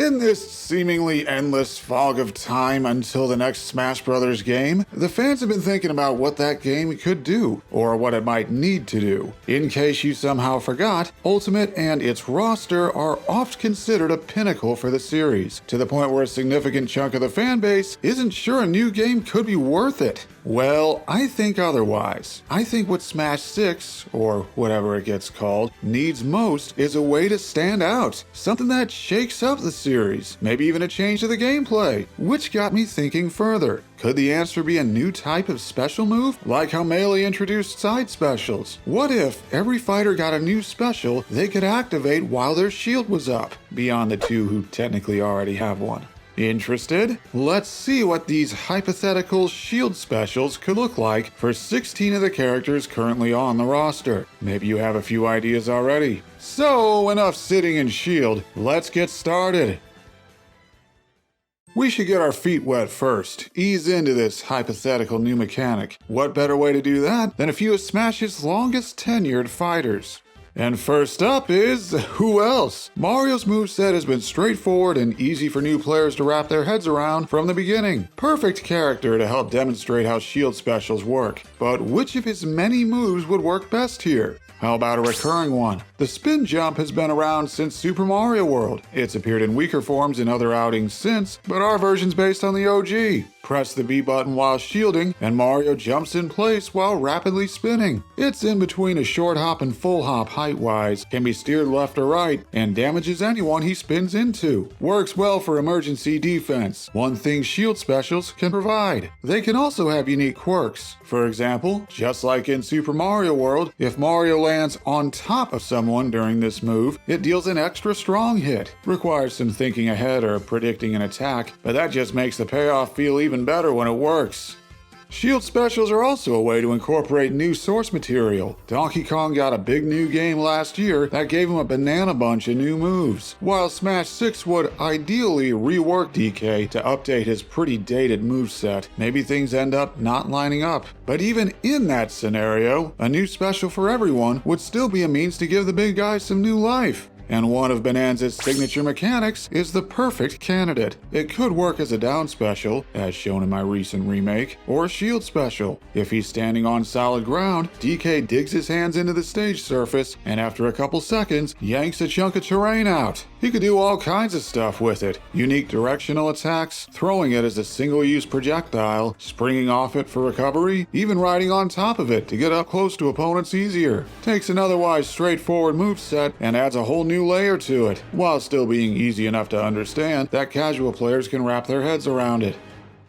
In this seemingly endless fog of time until the next Smash Bros. Game, the fans have been thinking about what that game could do, or what it might need to do. In case you somehow forgot, Ultimate and its roster are oft considered a pinnacle for the series, to the point where a significant chunk of the fanbase isn't sure a new game could be worth it. Well, I think otherwise. I think what Smash 6, or whatever it gets called, needs most is a way to stand out. Something that shakes up the series, maybe even a change to the gameplay. Which got me thinking further. Could the answer be a new type of special move? Like how Melee introduced side specials. What if every fighter got a new special they could activate while their shield was up, beyond the two who technically already have one? Interested? Let's see what these hypothetical shield specials could look like for 16 of the characters currently on the roster. Maybe you have a few ideas already. So, enough sitting in shield, let's get started. We should get our feet wet first, ease into this hypothetical new mechanic. What better way to do that than a few of Smash's longest tenured fighters? And first up is, who else? Mario's moveset has been straightforward and easy for new players to wrap their heads around from the beginning. Perfect character to help demonstrate how shield specials work. But which of his many moves would work best here? How about a recurring one? The spin jump has been around since Super Mario World. It's appeared in weaker forms in other outings since, but our version's based on the OG. Press the B button while shielding, and Mario jumps in place while rapidly spinning. It's in between a short hop and full hop height-wise, can be steered left or right, and damages anyone he spins into. Works well for emergency defense, one thing shield specials can provide. They can also have unique quirks. For example, just like in Super Mario World, if Mario lands on top of someone during this move, it deals an extra strong hit. Requires some thinking ahead or predicting an attack, but that just makes the payoff feel even better when it works. Shield specials are also a way to incorporate new source material. Donkey Kong got a big new game last year that gave him a banana bunch of new moves, while Smash 6 would ideally rework DK to update his pretty dated moveset. Maybe things end up not lining up. But even in that scenario, a new special for everyone would still be a means to give the big guys some new life. And one of Bonanza's signature mechanics is the perfect candidate. It could work as a down special, as shown in my recent remake, or a shield special. If he's standing on solid ground, DK digs his hands into the stage surface, and after a couple seconds, yanks a chunk of terrain out. He could do all kinds of stuff with it. Unique directional attacks, throwing it as a single-use projectile, springing off it for recovery, even riding on top of it to get up close to opponents easier. Takes an otherwise straightforward moveset and adds a whole new layer to it, while still being easy enough to understand that casual players can wrap their heads around it.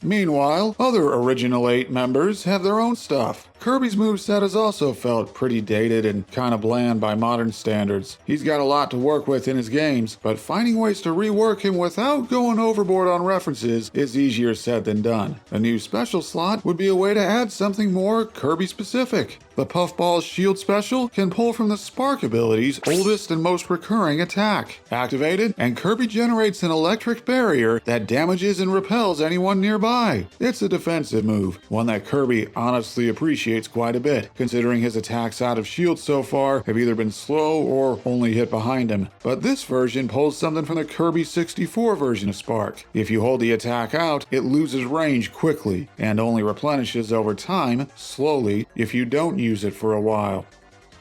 Meanwhile, other Original 8 members have their own stuff. Kirby's moveset has also felt pretty dated and kinda bland by modern standards. He's got a lot to work with in his games, but finding ways to rework him without going overboard on references is easier said than done. A new special slot would be a way to add something more Kirby-specific. The Puffball's shield special can pull from the Spark ability's oldest and most recurring attack. Activated, and Kirby generates an electric barrier that damages and repels anyone nearby. It's a defensive move, one that Kirby honestly appreciates quite a bit, considering his attacks out of shield so far have either been slow or only hit behind him. But this version pulls something from the Kirby 64 version of Spark. If you hold the attack out, it loses range quickly, and only replenishes over time, slowly, if you don't use it for a while.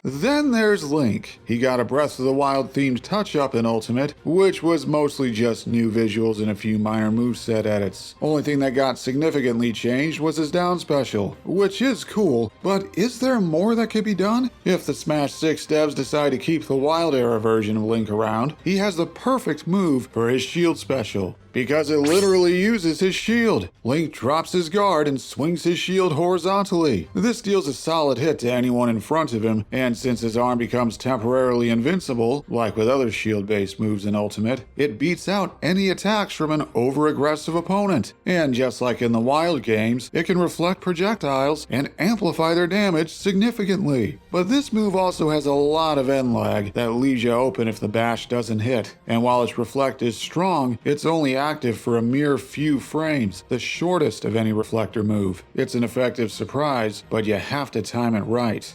Then there's Link. He got a Breath of the Wild themed touch-up in Ultimate, which was mostly just new visuals and a few minor moveset edits. Only thing that got significantly changed was his down special, which is cool, but is there more that could be done? If the Smash 6 devs decide to keep the Wild Era version of Link around, he has the perfect move for his shield special, because it literally uses his shield. Link drops his guard and swings his shield horizontally. This deals a solid hit to anyone in front of him, and since his arm becomes temporarily invincible, like with other shield-based moves in Ultimate, it beats out any attacks from an over-aggressive opponent. And just like in the Wild games, it can reflect projectiles and amplify their damage significantly. But this move also has a lot of end lag that leaves you open if the bash doesn't hit. And while its reflect is strong, it's only active for a mere few frames, the shortest of any reflector move. It's an effective surprise, but you have to time it right.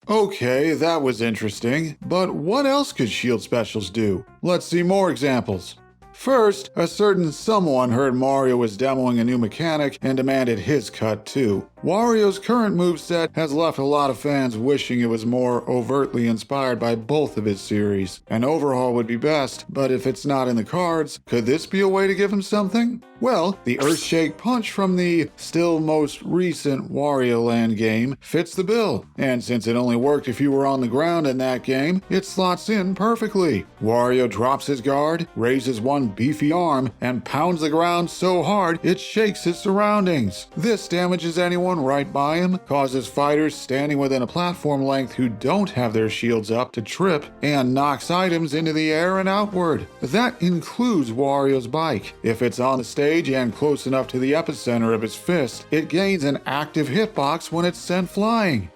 Okay, that was interesting, but what else could shield specials do? Let's see more examples. First, a certain someone heard Mario was demoing a new mechanic and demanded his cut too. Wario's current moveset has left a lot of fans wishing it was more overtly inspired by both of his series. An overhaul would be best, but if it's not in the cards, could this be a way to give him something? Well, the Earthshake Punch from the still most recent Wario Land game fits the bill, and since it only worked if you were on the ground in that game, it slots in perfectly. Wario drops his guard, raises one beefy arm, and pounds the ground so hard it shakes his surroundings. This damages anyone right by him, causes fighters standing within a platform length who don't have their shields up to trip, and knocks items into the air and outward. That includes Wario's bike. If it's on the stage and close enough to the epicenter of his fist, it gains an active hitbox when it's sent flying.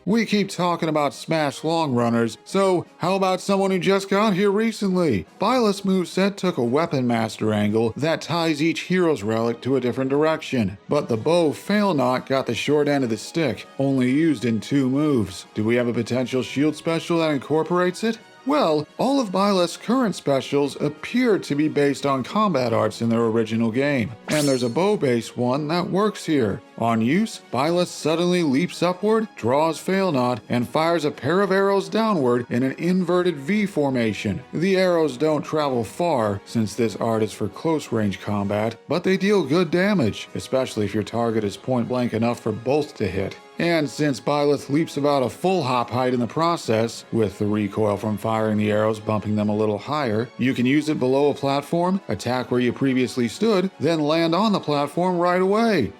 We keep talking about Smash long runners, so how about someone who just got here recently? Byleth's moveset took a Weapon Master angle that ties each hero's relic to a different direction, but the bow fail knot got the short end of the stick, only used in 2 moves. Do we have a potential shield special that incorporates it? Well, all of Byleth's current specials appear to be based on combat arts in their original game, and there's a bow-based one that works here. On use, Byleth suddenly leaps upward, draws fail knot, and fires a pair of arrows downward in an inverted V formation. The arrows don't travel far, since this art is for close-range combat, but they deal good damage, especially if your target is point-blank enough for both to hit. And since Byleth leaps about a full hop height in the process, with the recoil from firing the arrows bumping them a little higher, you can use it below a platform, attack where you previously stood, then land on the platform right away.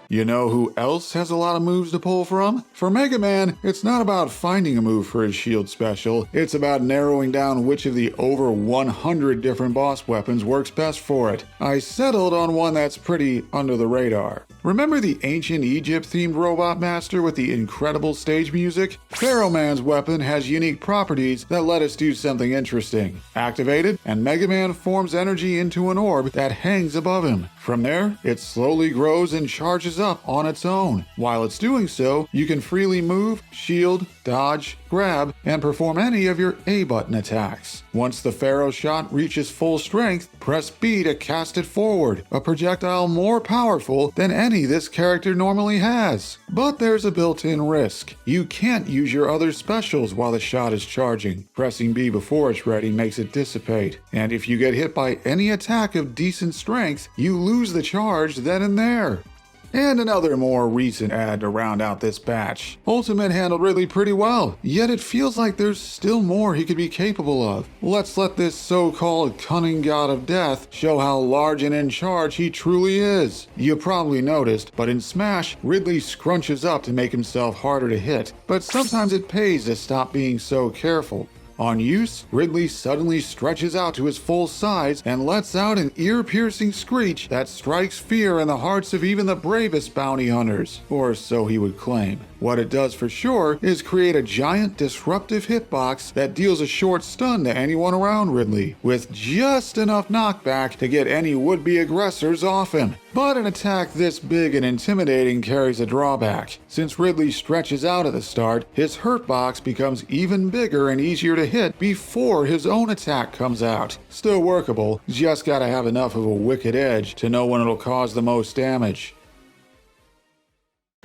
You know who else has a lot of moves to pull from? For Mega Man, it's not about finding a move for his shield special, it's about narrowing down which of the over 100 different boss weapons works best for it. I settled on one that's pretty under the radar. Remember the ancient Egypt-themed Robot Master with the incredible stage music? Pharaoh Man's weapon has unique properties that let us do something interesting. Activate it, and Mega Man forms energy into an orb that hangs above him. From there, it slowly grows and charges up on its own. While it's doing so, you can freely move, shield, dodge, grab, and perform any of your A-button attacks. Once the Pharaoh shot reaches full strength, press B to cast it forward, a projectile more powerful than any this character normally has. But there's a built-in risk. You can't use your other specials while the shot is charging. Pressing B before it's ready makes it dissipate. And if you get hit by any attack of decent strength, you lose the charge then and there. And another more recent ad to round out this batch. Ultimate handled Ridley pretty well, yet it feels like there's still more he could be capable of. Let's let this so-called cunning god of death show how large and in charge he truly is. You probably noticed, but in Smash, Ridley scrunches up to make himself harder to hit, but sometimes it pays to stop being so careful. On use, Ridley suddenly stretches out to his full size and lets out an ear-piercing screech that strikes fear in the hearts of even the bravest bounty hunters, or so he would claim. What it does for sure is create a giant disruptive hitbox that deals a short stun to anyone around Ridley, with just enough knockback to get any would-be aggressors off him. But an attack this big and intimidating carries a drawback. Since Ridley stretches out at the start, his hurt box becomes even bigger and easier to hit before his own attack comes out. Still workable, just gotta have enough of a wicked edge to know when it'll cause the most damage.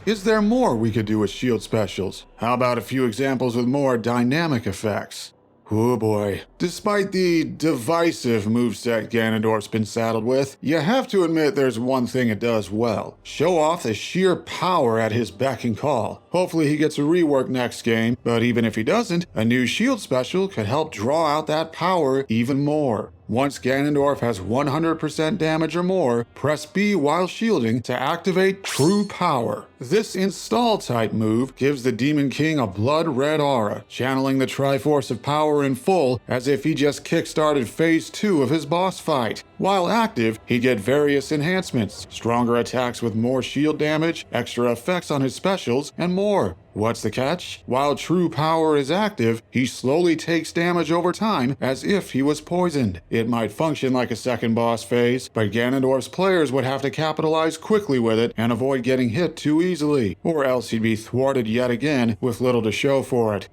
Is there more we could do with shield specials? How about a few examples with more dynamic effects? Oh boy. Despite the divisive moveset Ganondorf's been saddled with, you have to admit there's one thing it does well. Show off the sheer power at his beck and call. Hopefully he gets a rework next game, but even if he doesn't, a new shield special could help draw out that power even more. Once Ganondorf has 100% damage or more, press B while shielding to activate True Power. This install type move gives the Demon King a blood-red aura, channeling the Triforce of Power in full as if he just kickstarted Phase 2 of his boss fight. While active, he'd get various enhancements, stronger attacks with more shield damage, extra effects on his specials, and more. What's the catch? While true power is active, he slowly takes damage over time as if he was poisoned. It might function like a second boss phase, but Ganondorf's players would have to capitalize quickly with it and avoid getting hit too easily, or else he'd be thwarted yet again with little to show for it.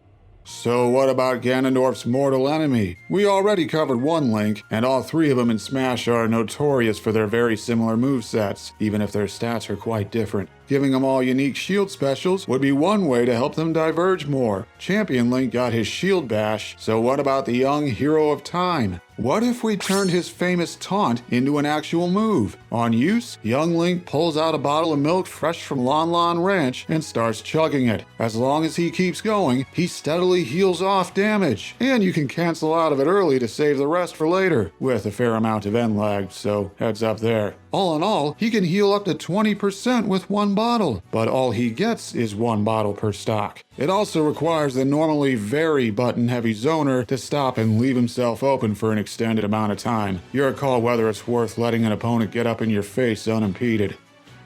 So what about Ganondorf's mortal enemy? We already covered one Link, and all three of them in Smash are notorious for their very similar movesets, even if their stats are quite different. Giving them all unique shield specials would be one way to help them diverge more. Champion Link got his shield bash, so what about the young hero of time? What if we turned his famous taunt into an actual move? On use, young Link pulls out a bottle of milk fresh from Lon Lon Ranch and starts chugging it. As long as he keeps going, he steadily heals off damage. And you can cancel out of it early to save the rest for later, with a fair amount of end lag, so heads up there. All in all, he can heal up to 20% with one bottle, but all he gets is one bottle per stock. It also requires the normally very button-heavy zoner to stop and leave himself open for an extended amount of time. Your call whether it's worth letting an opponent get up in your face unimpeded.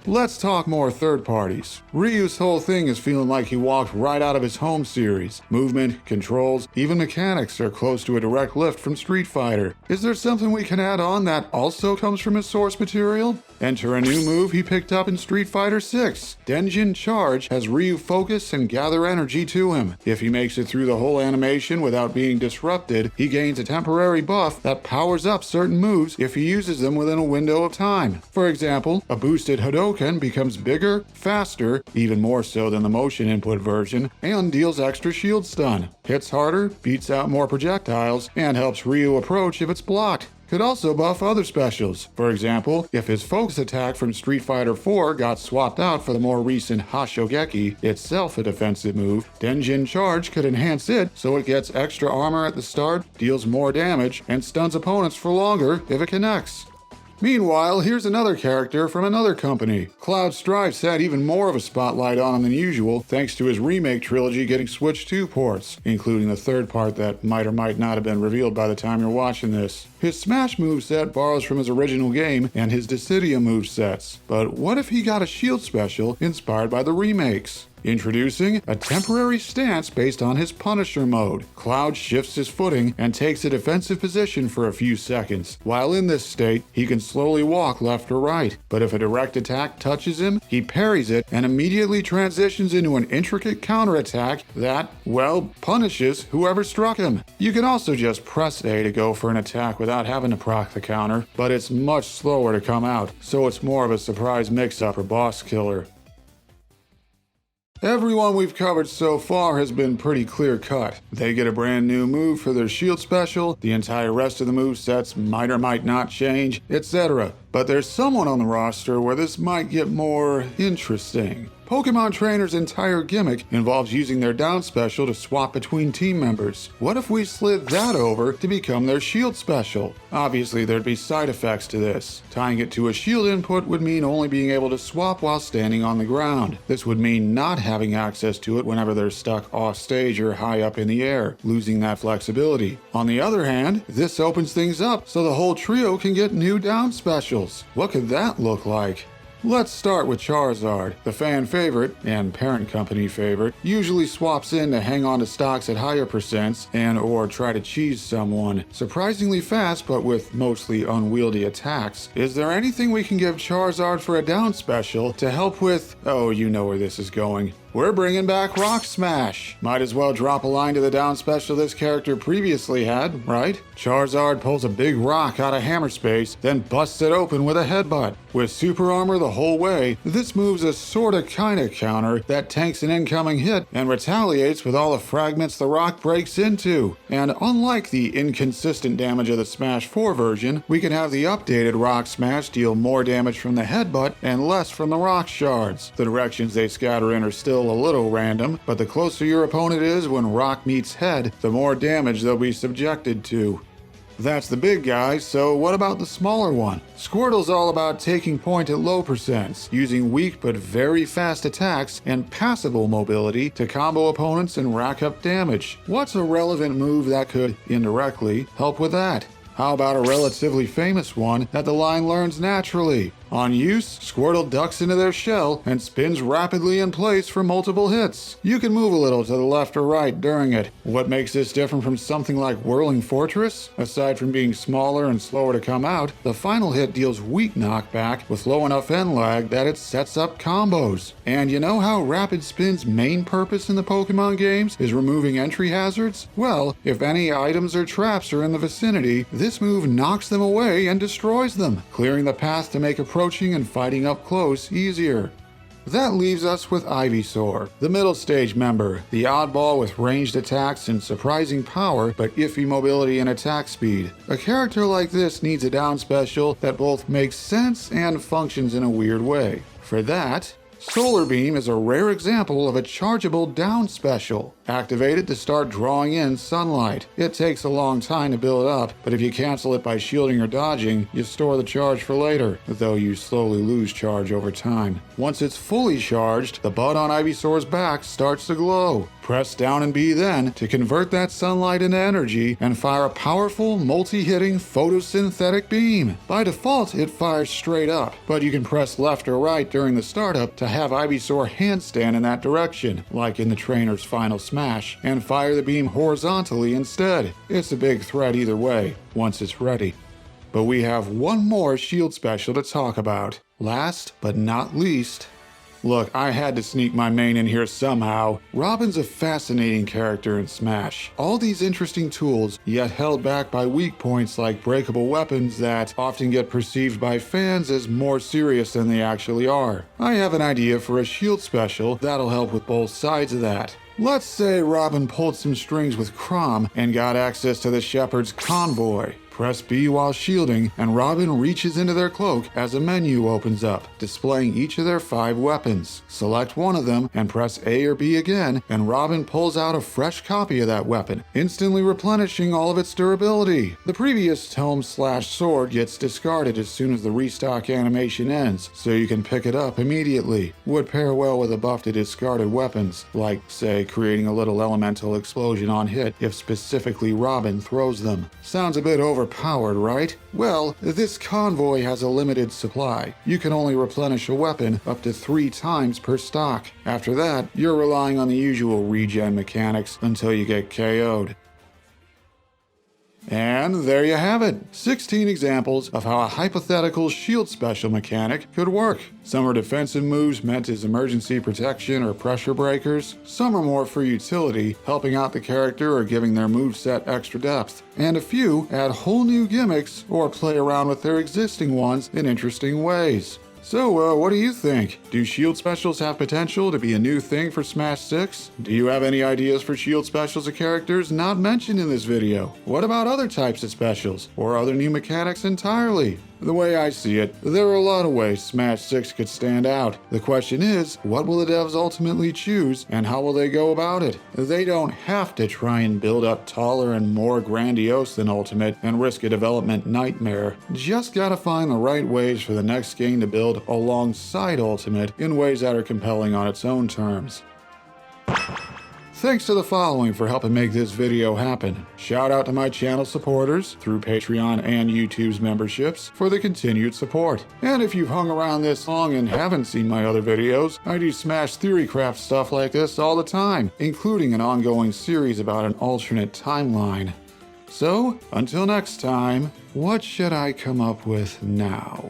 Let's talk more third parties. Ryu's whole thing is feeling like he walked right out of his home series. Movement, controls, even mechanics are close to a direct lift from Street Fighter. Is there something we can add on that also comes from his source material? Enter a new move he picked up in Street Fighter 6. Denjin Charge has Ryu focus and gather energy to him. If he makes it through the whole animation without being disrupted, he gains a temporary buff that powers up certain moves if he uses them within a window of time. For example, a boosted Hadouken becomes bigger, faster, even more so than the motion input version, and deals extra shield stun. Hits harder, beats out more projectiles, and helps Ryu approach if it's blocked. Could also buff other specials. For example, if his focus attack from Street Fighter 4 got swapped out for the more recent Hashogeki, itself a defensive move, Denjin Charge could enhance it so it gets extra armor at the start, deals more damage, and stuns opponents for longer if it connects. Meanwhile, here's another character from another company. Cloud Strife's had even more of a spotlight on him than usual, thanks to his remake trilogy getting Switch 2 ports, including the third part that might or might not have been revealed by the time you're watching this. His Smash moveset borrows from his original game and his Dissidia movesets, but what if he got a shield special inspired by the remakes? Introducing a temporary stance based on his Punisher mode. Cloud shifts his footing and takes a defensive position for a few seconds. While in this state, he can slowly walk left or right, but if a direct attack touches him, he parries it and immediately transitions into an intricate counterattack that, well, punishes whoever struck him. You can also just press A to go for an attack without having to proc the counter, but it's much slower to come out, so it's more of a surprise mix-up or boss killer. Everyone we've covered so far has been pretty clear-cut. They get a brand new move for their shield special, the entire rest of the movesets might or might not change, etc. But there's someone on the roster where this might get more interesting. Pokemon Trainer's entire gimmick involves using their down special to swap between team members. What if we slid that over to become their shield special? Obviously, there'd be side effects to this. Tying it to a shield input would mean only being able to swap while standing on the ground. This would mean not having access to it whenever they're stuck off stage or high up in the air, losing that flexibility. On the other hand, this opens things up so the whole trio can get new down specials. What could that look like? Let's start with Charizard. The fan favorite, and parent company favorite, usually swaps in to hang on to stocks at higher percents and or try to cheese someone. Surprisingly fast, but with mostly unwieldy attacks. Is there anything we can give Charizard for a down special to help with... Oh, you know where this is going. We're bringing back Rock Smash. Might as well drop a line to the down special this character previously had, right? Charizard pulls a big rock out of hammer space, then busts it open with a headbutt. With super armor the whole way, this move's a sorta kinda counter that tanks an incoming hit and retaliates with all the fragments the rock breaks into. And unlike the inconsistent damage of the Smash 4 version, we can have the updated Rock Smash deal more damage from the headbutt and less from the rock shards. The directions they scatter in are still a little random, but the closer your opponent is when rock meets head, the more damage they'll be subjected to. That's the big guy, so what about the smaller one? Squirtle's all about taking point at low percents, using weak but very fast attacks and passable mobility to combo opponents and rack up damage. What's a relevant move that could, indirectly, help with that? How about a relatively famous one that the line learns naturally? On use, Squirtle ducks into their shell and spins rapidly in place for multiple hits. You can move a little to the left or right during it. What makes this different from something like Whirling Fortress? Aside from being smaller and slower to come out, the final hit deals weak knockback with low enough end lag that it sets up combos. And you know how Rapid Spin's main purpose in the Pokemon games is removing entry hazards? Well, if any items or traps are in the vicinity, this move knocks them away and destroys them, clearing the path to make approaching and fighting up close easier. That leaves us with Ivysaur, the middle stage member, the oddball with ranged attacks and surprising power but iffy mobility and attack speed. A character like this needs a down special that both makes sense and functions in a weird way. For that, Solar Beam is a rare example of a chargeable down special, activated to start drawing in sunlight. It takes a long time to build up, but if you cancel it by shielding or dodging, you store the charge for later, though you slowly lose charge over time. Once it's fully charged, the bud on Ivysaur's back starts to glow. Press down and B then to convert that sunlight into energy and fire a powerful, multi-hitting photosynthetic beam. By default, it fires straight up, but you can press left or right during the startup to have Ivysaur handstand in that direction, like in the trainer's final smash, and fire the beam horizontally instead. It's a big threat either way, once it's ready. But we have one more shield special to talk about. Last but not least, look, I had to sneak my main in here somehow. Robin's a fascinating character in Smash. All these interesting tools, yet held back by weak points like breakable weapons that often get perceived by fans as more serious than they actually are. I have an idea for a shield special that'll help with both sides of that. Let's say Robin pulled some strings with Chrom and got access to the Shepherd's Convoy. Press B while shielding, and Robin reaches into their cloak as a menu opens up, displaying each of their 5 weapons. Select one of them and press A or B again, and Robin pulls out a fresh copy of that weapon, instantly replenishing all of its durability. The previous tome/sword gets discarded as soon as the restock animation ends, so you can pick it up immediately. Would pair well with a buff to discarded weapons, like, say, creating a little elemental explosion on hit if specifically Robin throws them. Sounds a bit overpowered, right? Well, this convoy has a limited supply. You can only replenish a weapon up to 3 times per stock. After that, you're relying on the usual regen mechanics until you get KO'd. And there you have it, 16 examples of how a hypothetical shield special mechanic could work. Some are defensive moves meant as emergency protection or pressure breakers. Some are more for utility, helping out the character or giving their moveset extra depth. And a few add whole new gimmicks or play around with their existing ones in interesting ways. So, what do you think? Do shield specials have potential to be a new thing for Smash 6? Do you have any ideas for shield specials of characters not mentioned in this video? What about other types of specials, or other new mechanics entirely? The way I see it, there are a lot of ways Smash 6 could stand out. The question is, what will the devs ultimately choose, and how will they go about it? They don't have to try and build up taller and more grandiose than Ultimate and risk a development nightmare. Just gotta find the right ways for the next game to build alongside Ultimate in ways that are compelling on its own terms. Thanks to the following for helping make this video happen. Shout out to my channel supporters through Patreon and YouTube's memberships for the continued support. And if you've hung around this long and haven't seen my other videos, I do Smash Theorycraft stuff like this all the time, including an ongoing series about an alternate timeline. So, until next time, what should I come up with now?